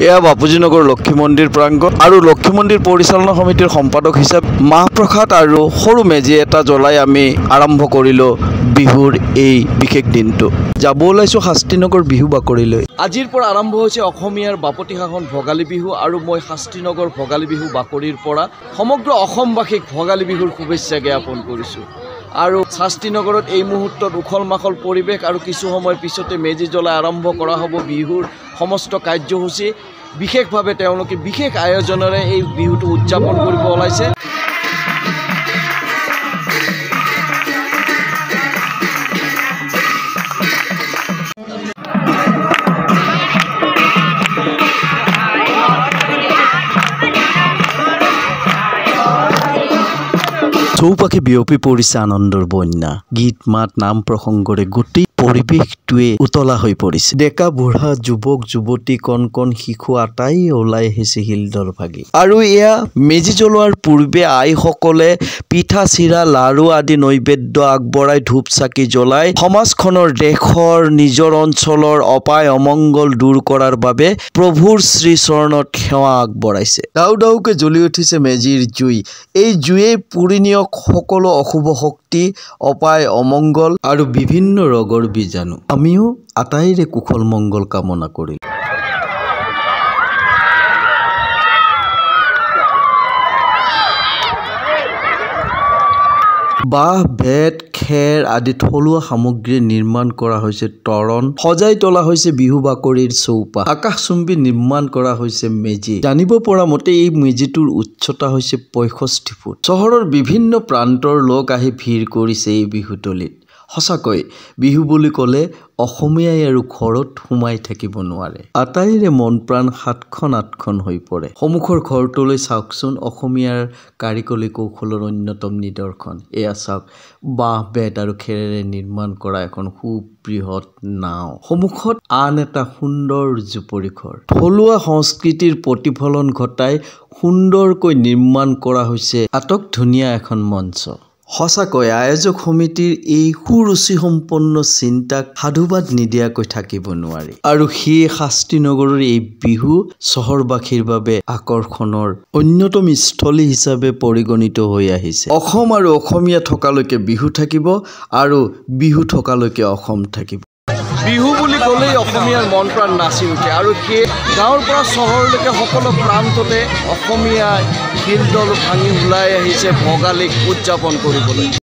এয়া বাপুজীনগৰ লক্ষ্মী মন্দিৰ প্ৰাংগণ আৰু লক্ষ্মী মন্দিৰ পৰিচালনা সমিতিৰ সম্পাদক হিচাপে মাহ প্ৰসাদ আৰু সৰু মেজি এটা জ্বলাই আমি আৰম্ভ কৰিলো বিহুৰ এই বিশেষ দিনটো। যাব ওলাইছো শাস্ত্ৰীনগৰ বিহু বাকৰিলৈ। আজিৰ পৰা আৰম্ভ হৈছে অসমীয়াৰ বাপতি সাহন ভোগালী বিহু আৰু মই শাস্ত্ৰীনগৰ ভোগালী বিহু বাকৰিৰ পৰা সমগ্ৰ অসমবাসীক ভোগালী বিহুৰ শুভেচ্ছা জ্ঞাপন কৰিছো। আৰু শাস্ত্ৰীনগৰত এই মুহূৰ্তত উখল মাখল পৰিৱেশ আৰু কিছু সময় পিছতে মেজি জ্বলাই আৰম্ভ কৰা হ'ব বিহুৰ সমস্ত কাৰ্যসূচী। বিশেষভাৱে তেওঁলোকে বিশেষ আয়োজনেৰে এই বিহুটো উদযাপন কৰিব ওলাইছে। চৌপাশে বিয়পি পৰিছে আনন্দৰ বন্যা। গীত মাত নাম প্ৰসংগৰে গোটেই পৰিৱেশটোৱে উতলা হৈ পৰিছে। ডেকা বুঢ়া যুৱক যুৱতী কণ কণ শিশু আটাই ওলাই আহিছে শিলডল ভাগি। আৰু এয়া মেজি জ্বলোৱাৰ পূৰ্বে আইসকলে পিঠা চিৰা লাৰু আদি নৈবেদ্য আগবঢ়াই ধূপ চাকি জ্বলাই সমাজখনৰ দেশৰ নিজৰ অঞ্চলৰ অপায় অমংগল দূৰ কৰাৰ বাবে প্ৰভুৰ শ্ৰীচৰণত সেৱা আগবঢ়াইছে। ডাউ ডাউকে জ্বলি উঠিছে মেজিৰ জুই। এই জুয়ে পুৰি নিয়ক সকলো অশুভ শক্তি অপায় অমংগল আৰু বিভিন্ন ৰোগৰ বীজাণু। আমিও আটাইৰে কুশল মংগল কামনা কৰিলো। বাঁহ বেত খেৰ আদি থলুৱা সামগ্ৰী নিৰ্মাণ কৰা হৈছে তৰণ। সজাই তোলা হৈছে বিহু বাকৰিৰ চৌপাশ। আকাশচুম্বী নিৰ্মাণ কৰা হৈছে মেজি। জানিব পৰা মতে এই মেজিটোৰ উচ্চতা হৈছে 65 ফুট। চহৰৰ বিভিন্ন প্ৰান্তৰ লোক আহি ভিৰ কৰিছে এই বিহুতলীত। সঁচাকৈ বিহু বুলি ক'লে অসমীয়াই আৰু ঘৰত সোমাই থাকিব নোৱাৰে। আটাইৰে মন প্ৰাণ সাতখন আঠখন হৈ পৰে। সন্মুখৰ ঘৰটোলৈ চাওকচোন, অসমীয়াৰ কাৰিকৰী কৌশলৰ অন্যতম নিদৰ্শন। এয়া চাওক, বাঁহ বেত আৰু খেৰেৰে নিৰ্মাণ কৰা এখন সুবৃহৎ নাও। সন্মুখত আন এটা সুন্দৰ জুপুৰি ঘৰ। থলুৱা সংস্কৃতিৰ প্ৰতিফলন ঘটাই সুন্দৰকৈ নিৰ্মাণ কৰা হৈছে আটক ধুনীয়া এখন মঞ্চ। সঁচাকৈ আয়োজক সমিতিৰ এই সুৰুচিসম্পন্ন চিন্তাক সাধুবাদ নিদিয়াকৈ থাকিব নোৱাৰি। আৰু সেই শাস্ত্ৰীনগৰৰ এই বিহু চহৰবাসীৰ বাবে আকৰ্ষণৰ অন্যতম স্থলী হিচাপে পৰিগণিত হৈ আহিছে। অসম আৰু অসমীয়া থকালৈকে বিহু থাকিব আৰু বিহু থকালৈকে অসম থাকিব। বিহু বুলি ক'লেই অসমীয়াৰ মন প্ৰাণ নাচি উঠে আৰু সেই গাঁৱৰ পৰা চহৰলৈকে সকলো প্ৰান্ততে অসমীয়াই শিলডল ভাঙি ওলাই আহিছে ভোগালীক উদযাপন কৰিবলৈ।